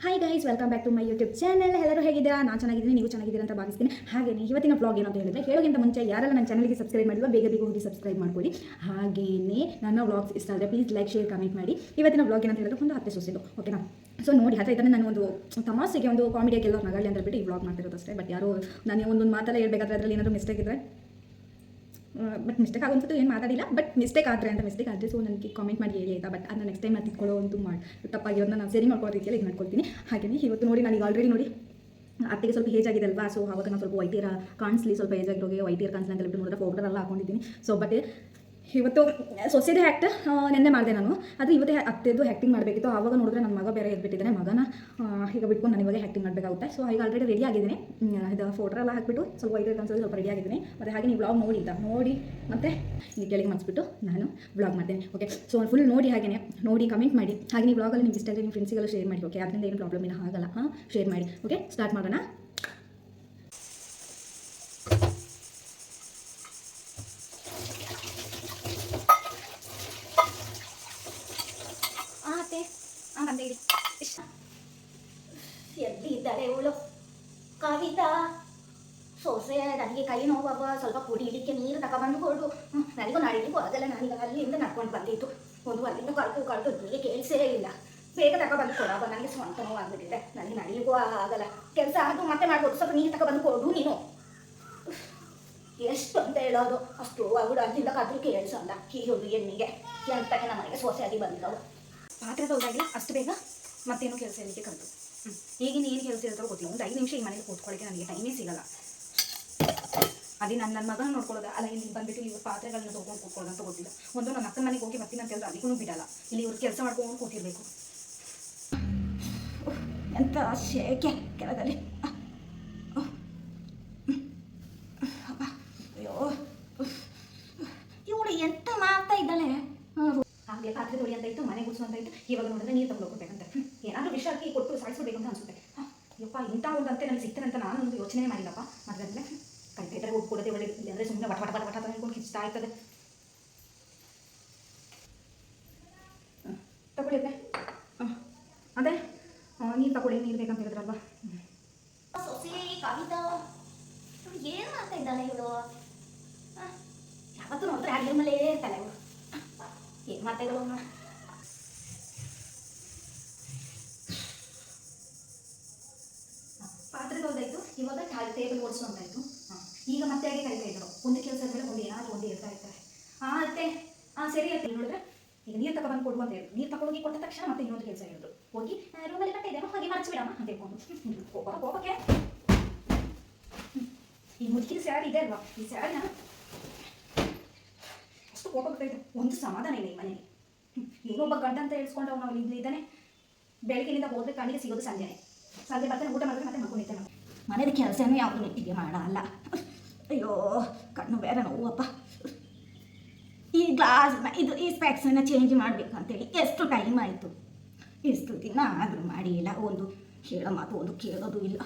Hi guys, welcome back to my YouTube channel. ಎಲ್ಲರೂ ಹೇಗಿದ್ದೀರಾ? ನಾನು ಚೆನ್ನಾಗಿದ್ದೀನಿ, ನೀವು ಚೆನ್ನಾಗಿದ್ದೀರಾ ಅಂತ ಭಾವಿಸ್ತೀನಿ. ಹಾಗೆಯೇ ಇವತ್ತಿನ ಬ್ಲಾಗ್ ಏನು ಅಂತ ಹೇಳಿದ್ರೆ, ಹೇಳೋಕ್ಕಿಂತ ಮುಂಚೆ ಯಾರೆಲ್ಲ ನನ್ನ ಚಾನಲ್ಗೆ ಸಬ್ಸ್ಕ್ರೈಬ್ ಮಾಡಿಲ್ವೋ ಬೇಗ ಬೇಗ ಹೋಗಿ ಸಬ್ಸ್ಕ್ರೈಬ್ ಮಾಡ್ಕೊಳ್ಳಿ. ಹಾಗೆಯೇ ನನ್ನ ಬ್ಲಾಗ್ಸ್ ಇಷ್ಟ ಆದರೆ ಪ್ಲೀಸ್ ಲೈಕ್, ಶೇರ್, ಕಮೆಂಟ್ ಮಾಡಿ. ಇವತ್ತಿನ ಬ್ಲಾಗ್ ಏನಂತ ಹೇಳಿದ್ರೆ ಒಂದು 10 ಸೊಸೆದು, ಓಕೆನಾ? ಸೊ ನೋಡಿ, ಹತ್ರ ಇದನ್ನು ನಾನು ಒಂದು ತಮಾಷೆಗೆ ಒಂದು ಕಾಮಿಡಿಯಾಗಿ ಎಲ್ಲರೂ ನಗಳಿ ಅಂತ ಬಿಟ್ಟು ಈ ಬ್ಲಾಗ್ ಮಾಡ್ತಿರೋದು ಅಷ್ಟೇ. ಬಟ್ ಯಾರೋ ನಾನು ಒಂದೊಂದು ಮಾತೆಲ್ಲ ಹೇಳ್ಬೇಕಾದ್ರೆ ಅದರಲ್ಲಿ ಏನಾದರೂ ಮಿಸ್ಟೇಕ್ ಇದ್ದರೆ, ಬಟ್ ಮಿಸ್ಟೇಕ್ ಆಗೋಂಥದ್ದು ಏನು ಮಾತಾಡಿಲ್ಲ, ಬಟ್ ಮಿಸ್ಟೇಕ್ ಆದರೆ ಸೊ ನನಗೆ ಕಾಮೆಂಟ್ ಮಾಡಿ ಹೇಳಿ ಆಯಿತಾ. ಬಟ್ ಅದನ್ನ ನೆಕ್ಸ್ಟ್ ಟೈಮ್ ನಾನು ತಿಳ್ಕೊಳ್ಳೋ ಒಂದು ತಪ್ಪಾಗಿರೋದನ್ನ ನಾನು ಸರಿ ಮಾಡ್ಕೊಳ್ಳೋ ರೀತಿಯಲ್ಲಿ ಇದು ಮಾಡ್ಕೊಳ್ತೀನಿ. ಹಾಗೆಯೇ ಇವತ್ತು ನೋಡಿ, ನನಗೆ ಆಲ್ರೆಡಿ ನೋಡಿ ಅತ್ತಿಗೆ ಸ್ವಲ್ಪ ಏಜ್ ಆಗಿದೆ ಅಲ್ವಾ. ಸೊ ಆವಾಗ ನಾನು ಸ್ವಲ್ಪ ವೈಟ್ ಏರ್ ಕಾಣಿಸ್ಲಿ, ಸ್ವಲ್ಪ ಏಜ್ ಆಗಿರೋಗೆ ವೈಟ್ ಏರ್ ಕಾಣಿಸ್ಲಿ ಅಂತ ಹೇಳ್ಬಿಟ್ಟು ನೋಡಿದ್ರೆ ಪೌಡರ್ ಎಲ್ಲ ಹಾಕೊಂಡಿದ್ದೀನಿ. ಸೊ ಬಟ್ ಇವತ್ತು ಸೊಸೆದೇ ಆ್ಯಕ್ಟ್ ನೆನ್ನೆ ಮಾಡಿದೆ ನಾನು. ಅದು ಇವತ್ತೇ ಅತ್ತೆದು ಆ್ಯಕ್ಟಿಂಗ್ ಮಾಡಬೇಕಿತ್ತು. ಆವಾಗ ನೋಡಿದ್ರೆ ನನ್ನ ಮಗ ಬೇರೆ ಎದ್ಬಿಟ್ಟಿದ್ದಾನೆ. ಮಗನ ಈಗ ಬಿಟ್ಕೊಂಡು ನಾನು ಇವಾಗ ಆ್ಯಕ್ಟಿಂಗ್ ಮಾಡಬೇಕಾಗುತ್ತೆ. ಸೊ ಈಗ ಆಲ್ರೆಡಿ ರೆಡಿ ಆಗಿದ್ದೀನಿ. ಇದು ಫೋಟೋ ಎಲ್ಲ ಹಾಕಿಬಿಟ್ಟು ಸ್ವಲ್ಪ ವೈಟ್ ಕಾಣಿಸೋದು ಸ್ವಲ್ಪ ರೆಡಿ ಆಗಿದ್ದೀನಿ. ಮತ್ತು ಹಾಗೆ ನೀವು ಬ್ಲಾಗ್ ನೋಡಿ ಮತ್ತು ಈಗ ಕೆಳಗೆ ಮಾಡಿಸ್ಬಿಟ್ಟು ನಾನು ಬ್ಲಾಗ್ ಮಾಡ್ತೇನೆ. ಓಕೆ, ಸೊ ಫುಲ್ ನೋಡಿ, ಹಾಗೆಯೇ ನೋಡಿ ಕಮೆಂಟ್ ಮಾಡಿ. ಹಾಗೆ ನೀವು ಬ್ಲಾಗಲ್ಲಿ ನಿಮ್ಗೆ ಇಷ್ಟ ಆದರೆ ನಿಮ್ಮ ಫ್ರೆಂಡ್ಸಿಗೆಲ್ಲ ಶೇರ್ ಮಾಡಿ. ಓಕೆ, ಅದರಿಂದ ಏನು ಪ್ರಾಬ್ಲಮ್ ಇಲ್ಲ, ಆಗಲ್ಲ. ಶೇರ್ ಮಾಡಿ. ಓಕೆ, ಸ್ಟಾರ್ಟ್ ಮಾಡೋಣ. ಎಲ್ಲಿ ಇದ್ದಾಳೆ ಇವಳು ಕವಿತಾ? ಸೊಸೆ ನನಗೆ ಕೈ ನೋವಾಗ ಸ್ವಲ್ಪ ಕುಡಿಲಿಕ್ಕೆ ನೀರು ತಗೊಬಂದು ಕೊಡು. ನನಗೂ ನಡೀಲಿಕ್ಕೂ ಆಗಲ್ಲ. ನನಗೆ ಅಲ್ಲಿಂದ ನಡ್ಕೊಂಡು ಬಂದಿತ್ತು. ಒಂದು ಅಲ್ಲಿಂದ ಕಳೆದು ನನಗೆ ಕೇಳಿಸೇ ಇಲ್ಲ. ಬೇಗ ತಗೊಬಂದು ಕೊಡವ, ನನಗೆ ಸ್ವಂತ ನೋವಾಗ್ಬಿಟ್ಟಿದೆ. ನನಗೆ ನಡೀಲಿಕ್ಕೂ ಆಗಲ್ಲ. ಕೆಲಸ ಅದು ಮತ್ತೆ ಮಾಡ್ಬೋದು. ಸ್ವಲ್ಪ ನೀರು ತಗೊಬಂದು ಕೊಡು ನೀನು. ಎಷ್ಟು ಅಂತ ಹೇಳೋದು, ಅಷ್ಟು ಅವಳು ಅಲ್ಲಿಂದ ಕದ್ರು ಕೇಳಿಸಂದ ಹೀಗೆ ಹೆಣ್ಣಿಗೆ ಎಂತಕ್ಕೆ ನಮ್ಮ ಮನೆಗೆ ಸೊಸೆಯಾಗಿ ಬಂದಿದ್ದವು. ಪಾತ್ರೆ ತೊಳೆದಾಗಿಲ್ಲ ಅಷ್ಟು ಬೇಗ ಮತ್ತೇನು ಕೆಲಸ ಇರಲಿಕ್ಕೆ ಕಲಿತು. ಈಗಿನ ಏನು ಕೆಲಸ ಇರ್ತಾರೋ ಗೊತ್ತಿಲ್ಲ. ಒಂದು 5 ನಿಮಿಷ ಈ ಮನೇಲಿ ಕೂತ್ಕೊಳ್ಳೋಕ್ಕೆ ನನಗೆ ಟೈಮೇ ಸಿಗಲ್ಲ. ಅದೇ ನನ್ನ ಮಗನ ನೋಡ್ಕೊಳ್ಳೋದು ಅಲ್ಲ, ಇಲ್ಲಿ ಬಂದುಬಿಟ್ಟು ಇವ್ರು ಪಾತ್ರೆಗಳನ್ನ ತೊಗೊಂಡು ಕೂತ್ಕೊಳ್ಳೋದು ಅಂತ ಗೊತ್ತಿಲ್ಲ. ಒಂದು ನನ್ನ ಅಕ್ಕನ ಮನೆಗೆ ಹೋಗಿ ಬರ್ತೀನಿ ಅಂತ ಹೇಳಿದ್ರೆ ಅದಕ್ಕೂ ಬಿಡಲ್ಲ. ಇಲ್ಲಿ ಇವ್ರು ಕೆಲಸ ಮಾಡ್ಕೊಂಡು ಕೂತಿರ್ಬೇಕು. ಎಂತ ಶೇಕೆ ಕೆಳಗಡೆ. ಅಯ್ಯೋ, ಇವಳು ಎಂತ ಮಾಡ್ತಾ ಇದ್ದಾಳೆ. ಆಗಲೇ ಪಾತ್ರೆ ತೊಳಿ ಅಂತ ಇತ್ತು, ಮನೆ ಗುಡಿಸು ಅಂತ ಇತ್ತು. ಇವಾಗ ನೋಡಿದ್ರೆ ನೀರು ತಗೊಂಡೋಗ್ಬೇಕಂತೆ. ಏನಾದರೂ ವಿಷಯ ಹಾಕಿ ಕೊಟ್ಟು ಸಾಯಿಸ್ಬಿಡ್ಬೇಕು ಅಂತ ಅನ್ಸುತ್ತೆ. ಯಪ್ಪ, ಇಂಥ ಒಂದು ಅಂತೆ ನನಗೆ ಸಿಗ್ತಾನೆ ಅಂತ ನಾನು ಒಂದು ಯೋಚನೆ ಮಾಡಿಲ್ಲಪ್ಪ. ಮೊದಲೇ ಕೈ ಕೈತಾರೆ ಹೋಗ್ಕೊಡೋದೇ ಒಳ್ಳೆಯದು. ಅಂದರೆ ಸುಮ್ಮನೆ ವಟ ಅಂತ ಹೇಳ್ಕೊಂಡು ಕಿಚ್ತಾ ಇರ್ತದೆ. ತಗೊಳ್ಳಿದ್ದೆ ಅದೇ ನೀರು ತಗೊಳ್ಳಿ, ನೀರು ಬೇಕಂತ ಹೇಳಿದ್ರಲ್ವಾ. ಸೊಸೆ ಕವಿತಾ ಏನು ಮಾಡ್ತಾ ಇದ್ದಾಳೆ ಇವಳು? ಯಾವತ್ತೂ ನೋಡಿದ್ರೆ ಅಡಿಗೆ ಮನೆಯೇ ಇರ್ತಾಳೆ ಇವಳು. ಏನು ಮಾಡ್ತಾ ಇದ್ದಾಳು? ಪಾತ್ರೆ ತೊಳೆದಾಯ್ತು, ಇವಾಗ ಟೇಬಲ್ ಓಡಿಸು ಅಂತಾಯಿತು. ಈಗ ಮತ್ತೆ ಹಾಗೆ ಕರಿತಾ ಇದ್ರು. ಒಂದು ಕೆಲಸ ಮೇಲೆ ಒಂದು ಏನಾದರೂ ಒಂದು ಇರ್ತಾ ಇರ್ತಾರೆ. ಅತ್ತೆ ಸರಿ ಅತ್ತೆ ನೋಡಿದ್ರೆ ಈಗ ನೀರು ತಗೊಬಂದು ಕೊಡು ಅಂತ ಹೇಳಿದ್ರು. ನೀರು ತಗೊಂಡೋಗಿ ಕೊಟ್ಟ ತಕ್ಷಣ ಮತ್ತೆ ಇನ್ನೊಂದು ಕೆಲಸ ಹೇಳಿದ್ರು. ಹೋಗಿ ರೂಮಲ್ಲಿ ಕಟ್ಟ ಇದ್ದೇನೋ ಹಾಗೆ ಮರ್ಚಿಬಿಡಮ್ಮ ಅಂತ ಹೇಳ್ಕೊಂಡು ಹೋಗಕ್ಕೆ ಈ ಮುದುಕಿನ ಸ್ಯಾರಿ ಇದೆ ಅಲ್ವಾ, ಈ ಸ್ಯಾರಿನ ಅಷ್ಟು ಕೋಪ ಬರ್ತಾಯಿದ್ರು. ಒಂದು ಸಮಾಧಾನ ಇಲ್ಲ ಈ ಮನೆಗೆ. ಇನ್ನೊಬ್ಬ ಗಂಡ ಅಂತ ಹೇಳ್ಸ್ಕೊಂಡು ಅವ್ನು ಇದ್ದಾನೆ. ಬೆಳಗ್ಗಿನಿಂದ ಹೋದ್ರೆ ಕಣ್ಣಿಗೆ ಸಿಗೋದು ಸಂಜೆನೆ. ಸಂಜೆ ಬರ್ತಾನೆ, ಊಟ ಮಾಡಿದ್ರೆ ಮತ್ತೆ ಮಲ್ಕೊಂಡಿದ್ದೆ ನಾನು. ಮನೇದ ಕೆಲಸನೂ ಯಾವುದು ನೆಟ್ಟಿಗೆ ಮಾಡಲ್ಲ. ಅಯ್ಯೋ, ಕಣ್ಣು ಬೇರೆ ನೋವಪ್ಪ. ಈ ಗ್ಲಾಸ್ ಈ ಸ್ಪ್ಯಾಕ್ಸನ್ನು ಚೇಂಜ್ ಮಾಡಬೇಕಂತೇಳಿ ಎಷ್ಟು ಟೈಮ್ ಆಯಿತು. ಎಷ್ಟು ದಿನ ಆದರೂ ಮಾಡಿಲ್ಲ. ಒಂದು ಹೇಳೋ ಮಾತು ಒಂದು ಕೇಳೋದು ಇಲ್ಲ.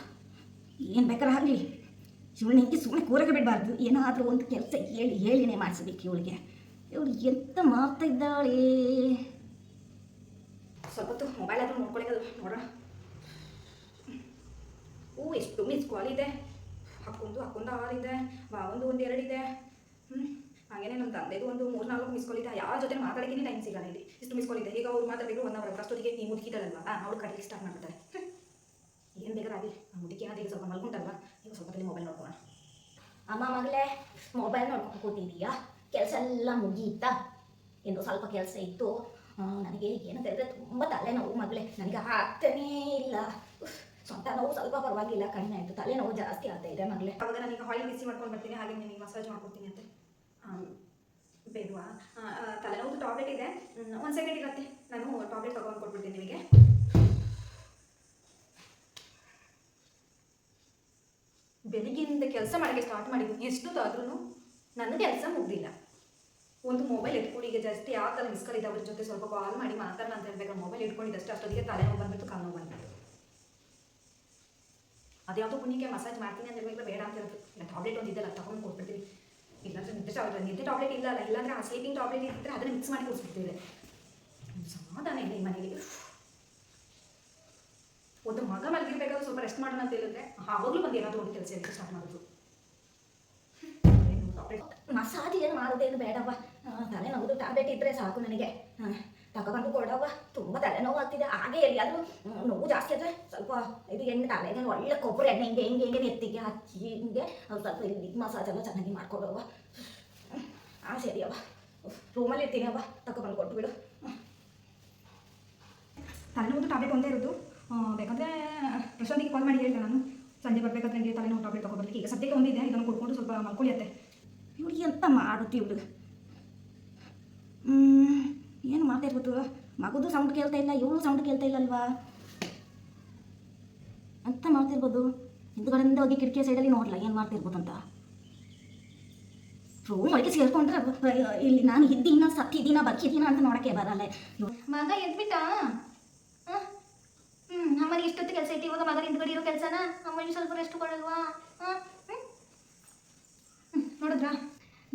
ಏನು ಬೇಕಾದ್ರೆ ಆಗಲಿ, ಇವಳಿಗೆ ಸುಮ್ಮನೆ ಕೂರಕ್ಕೆ ಬಿಡಬಾರ್ದು. ಏನಾದರೂ ಒಂದು ಕೆಲಸ ಹೇಳಿನೇ ಮಾಡಿಸ್ಬೇಕು ಇವಳಿಗೆ. ಇವಳು ಎಂತ ಮಾಡ್ತಾ ಇದ್ದಾಳೆ? ಸ್ವಲ್ಪ ಹೊತ್ತು ಮೊಬೈಲ್ ಆದರೂ ನೋಡ್ಕೊಳ್ಳೋದು ನೋಡೋಣ. ಎಷ್ಟು ಮಿಸ್ ಕಾಲ್ ಇದೆ. ಹಾಕೊಂಡು 6 ಇದೆ, ಒಂದು 2 ಇದೆ. ಹಾಗೇನೆ ನಮ್ಮ ತಂದೆದು ಒಂದು 3-4 ಮಿಸ್ ಕಾಲ್ ಇದೆ. ಯಾರ ಜೊತೆ ಮಾತಾಡೋಕ್ಕೆ ಟೈಮ್ ಸಿಗಲ್ಲ ಇಲ್ಲಿ. ಇಷ್ಟು ಮಿಸ್ ಕಾಲ್ ಇದೆ. ಈಗ ಅವ್ರು ಮಾತಾಡಬೇಕು 1 ಅವರ್. ಅಷ್ಟೊತ್ತಿಗೆ ನೀವು ಮುದುಕಿದಳಲ್ವಾ, ಅವಳು ಕಡೆಗೆ ಸ್ಟಾರ್ಟ್ ಮಾಡ್ಬಿಡ್ತಾರೆ. ಏನು ಬೇಕಾರಾಗಲಿ, ಆ ಮುದುಕಿ ಏನಾದ್ರು ಈಗ ಸ್ವಲ್ಪ ಮಲ್ಕೊಂಡಲ್ವಾ, ಈಗ ಸ್ವಲ್ಪ ಮೊಬೈಲ್ ನೋಡ್ಕೋಣ. ಅಮ್ಮ ಮಗಳೇ, ಮೊಬೈಲ್ ನೋಡ್ಕೊಂಡು ಕೂತಿದ್ದೀಯಾ? ಕೆಲಸ ಎಲ್ಲ ಮುಗಿಯಿತಾ? ಎಂದು ಸ್ವಲ್ಪ ಕೆಲಸ ಇತ್ತು. ನನಗೆ ಏನಂತ ಹೇಳಿದ್ರೆ ತುಂಬ ತಲೆನೋವು ಮಗಳೇ. ನನಗೆ ಆಗ್ತಾನೇ ಇಲ್ಲ. ಸ್ವಂತ ನೋವು ಸ್ವಲ್ಪ ಪರವಾಗಿಲ್ಲ, ಕಡಿಮೆ ಆಯಿತು. ತಲೆನೋವು ಜಾಸ್ತಿ ಆಗ್ತಾ ಇದೆ ಮಗಳೇ. ಅವಾಗ ನಾನೀಗ ಆಯಿಲ್ ಬಿಸಿ ಮಾಡ್ಕೊಂಡು ಬರ್ತೀನಿ. ಹಾಗೆ ನಿಮಗೆ ಮಸಾಜ್ ಮಾಡ್ಕೊಡ್ತೀನಿ ಅಂತೆ. ಬೇಡವಾ? ತಲೆನೋವು ಟಾಬ್ಲೆಟ್ ಇದೆ. 1 ಸೆಕೆಂಡ್ ಇರುತ್ತೆ, ನಾನು ಟಾಬ್ಲೆಟ್ ತಗೊಂಡು ಕೊಟ್ಬಿಡ್ತೀನಿ ನಿಮಗೆ. ಬೆಳಿಗ್ಗೆಯಿಂದ ಕೆಲಸ ಮಾಡೋಕ್ಕೆ ಸ್ಟಾರ್ಟ್ ಮಾಡಿದ್ದೀನಿ. ಎಷ್ಟೊತ್ತಾದ್ರೂ ನನ್ನ ಕೆಲಸ ಮುಗ್ದಿಲ್ಲ. ಒಂದು ಮೊಬೈಲ್ ಇಟ್ಕೊಂಡು ಈಗ ಜಾಸ್ತಿ ಯಾವ ಥರ ಮಿಸ್ ಕಾಲ್ ಇದೆ ಅವ್ರ ಜೊತೆ ಸ್ವಲ್ಪ ಕಾಲ್ ಮಾಡಿ ಮಾತಾಡೋಣ ಅಂತ ಹೇಳ್ಬೇಕಾದ್ರೆ ಮೊಬೈಲ್ ಇಟ್ಕೊಂಡಿದ್ದಷ್ಟೇ ಅಷ್ಟೊತ್ತಿಗೆ ತಲೆನೋವು ಬಂದ್ಬಿಟ್ಟು ಕಾಲು ನೋವು ಬಂದ್ಬಿಟ್ಟು. ಅದ್ಯಾವುದೋ ಪುಣ್ಯಕ್ಕೆ ಮಸಾಜ್ ಮಾಡ್ತೀನಿ ಅಂತ ಹೇಳ್ಬೇಕು, ಬೇಡ ಅಂತ ಹೇಳ್ತು. ಇಲ್ಲ ಟಾಬ್ಲೆಟ್ ಒಂದು ಇದೆಲ್ಲ ತಗೊಂಡು ಕೊಟ್ಬಿಡ್ತೀನಿ. ಇಲ್ಲಾಂದ್ರೆ ನಿದ್ದೆ ಟಾಬ್ಲೆಟ್ ಇಲ್ಲ, ಇಲ್ಲಾಂದ್ರೆ ಆ ಸ್ಲೀಪಿಂಗ್ ಟಾಬ್ಲೆಟ್ ಇದ್ದರೆ ಅದನ್ನು ಮಿಕ್ಸ್ ಮಾಡಿ ಕೊಡಿಸ್ಬಿಡ್ತೀವಿ. ಸಮಾಧಾನ ಇಲ್ಲ ಈ ಮನೆಯಲ್ಲಿ. ಒಂದು ಮಗ ಮಲಗಿರ್ಬೇಕಾದ್ರೆ ಸ್ವಲ್ಪ ರೆಸ್ಟ್ ಮಾಡೋಣ ಅಂತ ಹೇಳಿದ್ರೆ ಆವಾಗಲೂ ಬಂದು ಏನಾದರೂ ಒಂದು ಕೆಲಸ ಇರುತ್ತೆ ಸ್ಟಾರ್ಟ್ ಮಾಡೋದು. ಮಸಾಜ್ ಏನು ಮಾಡೋದೇನು ಬೇಡವ್ವ, ತಲೆನೋವು ಟ್ಯಾಬ್ಲೆಟ್ ಇದ್ದರೆ ಸಾಕು ನನಗೆ. ತಗೊಬಂದು ಕೊಡವ್ವ, ತುಂಬ ತಲೆನೋವು ಆಗ್ತಿದೆ. ಹಾಗೆ ಎಲ್ಲಿಯಾದರೂ ನೋವು ಜಾಸ್ತಿ ಆದರೆ ಸ್ವಲ್ಪ ಇದು ಎಣ್ಣೆ ತಲೆಗೆ ಒಳ್ಳೆ ಕೊಬ್ಬರಿ ಎಣ್ಣೆ ಹಿಂಗೆ ನೆತ್ತಿಗೆ ಹಚ್ಚಿ ಹಿಂಗೆ ಸ್ವಲ್ಪ ಇಲ್ಲಿ ಮಸಾಜ್ ಎಲ್ಲ ಚೆನ್ನಾಗಿ ಮಾಡ್ಕೊಡವ್ವ. ಸರಿ ಅವ್ವ, ರೂಮಲ್ಲಿ ಇರ್ತೀನಿ ಅವ್ವ, ತಗೊಬಂದು ಕೊಟ್ಬಿಡು. ತಲೆನೋವು ಟ್ಯಾಬ್ಲೆಟ್ ಒಂದೇ ಇರೋದು. ಬೇಕಂದರೆ ಪ್ರಶಾಂತಿಗೆ ಕಾಲ್ ಮಾಡಿ ಹೇಳಿಲ್ಲ ನಾನು, ಸಂಜೆ ಬರಬೇಕಾದ್ರೆ ನನಗೆ ತಲೆನೋವು ಟ್ಯಾಬ್ಲೆಟ್ ತಗೊಬರ್ಲಿಕ್ಕೆ. ಈಗ ಸದ್ಯಕ್ಕೆ ಒಂದಿದೆ, ಇದನ್ನು ಕೊಡ್ಕೊಂಡು ಸ್ವಲ್ಪ ಮಲ್ಕೊಳ್ಳಿ ಅತ್ತೆ. ಇವಳು ಎಂತ ಮಾಡುತ್ತೀವಳು? ಏನು ಮಾಡ್ತಾಯಿರ್ಬೋದು? ಮಗುದು ಸೌಂಡ್ ಕೇಳ್ತಾ ಇಲ್ಲ, ಇವಳು ಸೌಂಡ್ ಕೇಳ್ತಾ ಇಲ್ಲಲ್ವಾ? ಅಂತ ಮಾಡ್ತಿರ್ಬೋದು. ಹಿಂದುಗಡೆಯಿಂದ ಹೋಗಿ ಕಿಟಕಿಯ ಸೈಡಲ್ಲಿ ನೋಡಲ್ಲ ಏನು ಮಾಡ್ತಿರ್ಬೋದು ಅಂತ. ರೂಮ್ ಒಳಗೆ ಸೇರ್ಕೊಂಡ್ರೆ ಇಲ್ಲಿ ನಾನು ಇದ್ದೀನ ಸತ್ತಿದ್ದೀನ ಬದುಕಿದ್ದೀನ ಅಂತ ನೋಡೋಕ್ಕೆ ಬರಲ್ಲ. ಮಗ ಎದ್ಬಿಟ್ಟ? ಅಮ್ಮನಿಗೆ ಇಷ್ಟೊತ್ತು ಕೆಲಸ ಐತಿ, ಇವಾಗ ಮಗನ ಹಿಂದ್ಗಡೆ ಇರೋ ಕೆಲಸನ ಅಮ್ಮನಿಗೆ ಸ್ವಲ್ಪ ರೆಸ್ಟ್ ಕೊಡಲ್ವಾ? ನೋಡಿದ್ರಾ,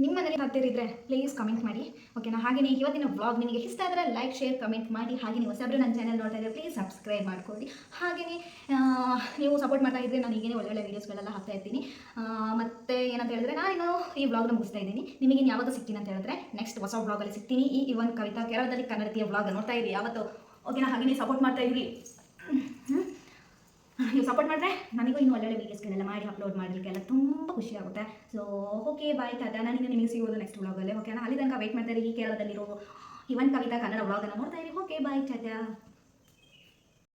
ನಿಮ್ಮ ಮನೇಲಿ ಹತ್ತಿರಿದ್ರೆ ಪ್ಲೀಸ್ ಕಮೆಂಟ್ ಮಾಡಿ, ಓಕೆನಾ? ಹಾಗೆಯೇ ಇವತ್ತಿನ ವ್ಲಾಗ್ ನಿಮಗೆ ಇಷ್ಟ ಆದರೆ ಲೈಕ್, ಶೇರ್, ಕಮೆಂಟ್ ಮಾಡಿ. ಹಾಗೆ ನೀವು ಹೊಸಬ್ರು ನನ್ನ ಚಾನಲ್ ನೋಡ್ತಾ ಇದ್ದರೆ ಪ್ಲೀಸ್ ಸಬ್ಸ್ಕ್ರೈಬ್ ಮಾಡ್ಕೊಳ್ಳಿ. ಹಾಗೆಯೇ ನೀವು ಸಪೋರ್ಟ್ ಮಾಡ್ತಾ ಇದ್ದರೆ ನಾನು ಈಗೇನೆ ಒಳ್ಳೊಳ್ಳೆ ವೀಡಿಯೋಸ್ಗಳೆಲ್ಲ ಹಾಕ್ತಾ ಇರ್ತೀನಿ. ಮತ್ತು ಏನಂತ ಹೇಳಿದ್ರೆ, ನಾನು ಈ ವ್ಲಾಗ್ನ ಮುಗಿಸ್ತಾ ಇದ್ದೀನಿ. ನಿಮಗೆ ಯಾವಾಗ ಸಿಗ್ತೀನಿ ಅಂತ ಹೇಳಿದ್ರೆ ನೆಕ್ಸ್ಟ್ ಹೊಸ ವ್ಲಾಗಲ್ಲಿ ಸಿಗ್ತೀನಿ. ಈ ಇವನ್ ಕವಿತಾ ಕೇರಳದಲ್ಲಿ ಕನ್ನಡತಿಯ ವ್ಲಾಗ್ ನೋಡ್ತಾ ಇರಿ ಯಾವತ್ತು, ಓಕೆನಾ? ಹಾಗೆ ನೀವು ಸಪೋರ್ಟ್ ಮಾಡ್ತಾ ಇರಿ. ನೀವು ಸಪೋರ್ಟ್ ಮಾಡಿದ್ರೆ ನನಗೂ ಇನ್ನೂ ಒಳ್ಳೊಳ್ಳೆ ವೀಡಿಯೋಸ್ಗಳೆಲ್ಲ ಮಾಡಿ ಅಪ್ಲೋಡ್ ಮಾಡಲಿಕ್ಕೆಲ್ಲ ತುಂಬ ಖುಷಿ ಆಗುತ್ತೆ. So okay bye tata. ನಾನಿನ್ನು ನಿಮಗೆ ಸಿಗೋದು ನೆಕ್ಸ್ಟ್ ವ್ಲಾಗಲ್ಲಿ, ಓಕೆನಾ? ಅಲ್ಲಿ ತನಕ ವೆಯ್ಟ್ ಮಾಡ್ತಾ ಇರಿ. ಈ ಕೇರಳದಲ್ಲಿರೋ ಇವನ್ ಕವಿತಾ ಕನ್ನಡ ವ್ಲಾಗನ್ನು ನೋಡ್ತಾ ಇರಿ. Okay bye Tata.